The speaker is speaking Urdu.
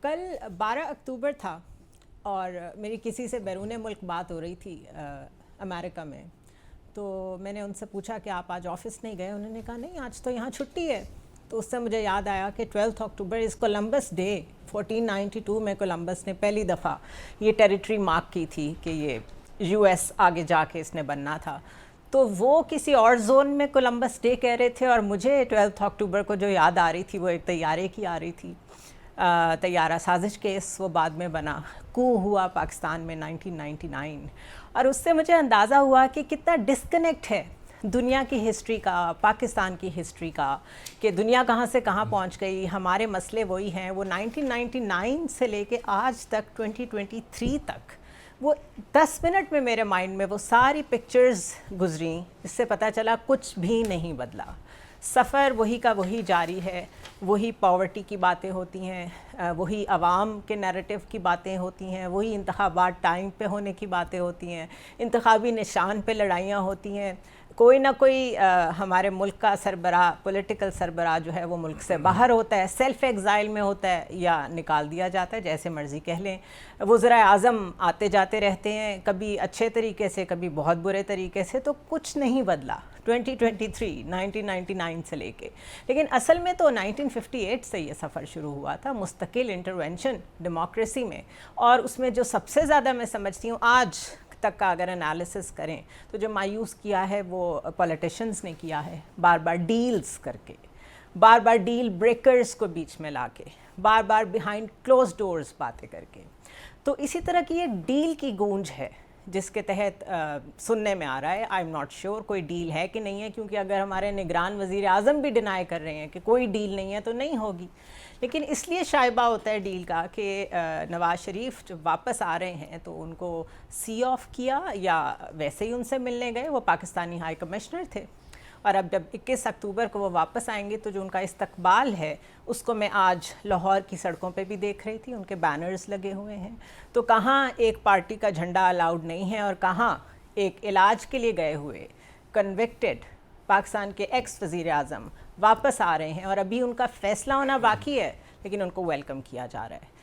کل 12 اکتوبر تھا اور میری کسی سے بیرون ملک بات ہو رہی تھی امریکہ میں. تو میں نے ان سے پوچھا کہ آپ آج آفس نہیں گئے؟ انہوں نے کہا نہیں آج تو یہاں چھٹی ہے. تو اس سے مجھے یاد آیا کہ 12 اکتوبر از کولمبس ڈے. 1492 میں کولمبس نے پہلی دفعہ یہ ٹیریٹری مارک کی تھی کہ یہ یو ایس آگے جا کے اس نے بننا تھا. تو وہ کسی اور زون میں کولمبس ڈے کہہ رہے تھے اور مجھے 12 اکتوبر کو جو یاد آ رہی تھی وہ ایک طیارے کی آ رہی تھی. طیارہ سازش کیس وہ بعد میں بنا، کو ہوا پاکستان میں 1999. اور اس سے مجھے اندازہ ہوا کہ کتنا ڈسکنیکٹ ہے دنیا کی ہسٹری کا، پاکستان کی ہسٹری کا، کہ دنیا کہاں سے کہاں پہنچ گئی. ہمارے مسئلے وہی ہیں، وہ 1999 سے لے کے آج تک 2023 تک وہ 10 منٹ میں میرے مائنڈ میں وہ ساری پکچرز گزریں. اس سے پتہ چلا کچھ بھی نہیں بدلا، سفر وہی کا وہی جاری ہے. وہی پاورٹی کی باتیں ہوتی ہیں، وہی عوام کے نیریٹو کی باتیں ہوتی ہیں، وہی انتخابات ٹائم پہ ہونے کی باتیں ہوتی ہیں، انتخابی نشان پہ لڑائیاں ہوتی ہیں. کوئی نہ کوئی ہمارے ملک کا سربراہ، پولیٹیکل سربراہ جو ہے وہ ملک سے باہر ہوتا ہے، سیلف ایگزائل میں ہوتا ہے یا نکال دیا جاتا ہے، جیسے مرضی کہہ لیں. وزرائے اعظم آتے جاتے رہتے ہیں، کبھی اچھے طریقے سے کبھی بہت برے طریقے سے. تو کچھ نہیں بدلا 2023 1999 سے لے کے. لیکن اصل میں تو 1958 سے یہ سفر شروع ہوا تھا، مستقل انٹرونشن ڈیموکریسی میں. اور اس میں جو سب سے زیادہ میں سمجھتی ہوں آج تک کا اگر انالیسس کریں تو جو مایوس کیا ہے وہ پولیٹیشنز نے کیا ہے، بار بار ڈیلز کر کے، بار بار ڈیل بریکرز کو بیچ میں لا کے، بار بار بیہائنڈ کلوز ڈورز باتیں کر کے. تو اسی طرح کی ایک ڈیل کی گونج ہے جس کے تحت سننے میں آ رہا ہے. آئی ایم ناٹ شیور کوئی ڈیل ہے کہ نہیں ہے، کیونکہ اگر ہمارے نگران وزیر اعظم بھی ڈینائی کر رہے ہیں کہ کوئی ڈیل نہیں ہے تو نہیں ہوگی. لیکن اس لیے شائبہ ہوتا ہے ڈیل کا کہ نواز شریف جب واپس آ رہے ہیں تو ان کو سی آف کیا یا ویسے ہی ان سے ملنے گئے. وہ پاکستانی ہائی کمشنر تھے اور اب جب 21 اکتوبر کو وہ واپس آئیں گے تو جو ان کا استقبال ہے اس کو میں آج لاہور کی سڑکوں پہ بھی دیکھ رہی تھی. ان کے بینرز لگے ہوئے ہیں. تو کہاں ایک پارٹی کا جھنڈا الاؤڈ نہیں ہے اور کہاں ایک علاج کے لیے گئے ہوئے کنوکٹڈ پاکستان کے ایکس وزیر اعظم واپس آ رہے ہیں اور ابھی ان کا فیصلہ ہونا باقی ہے لیکن ان کو ویلکم کیا جا رہا ہے.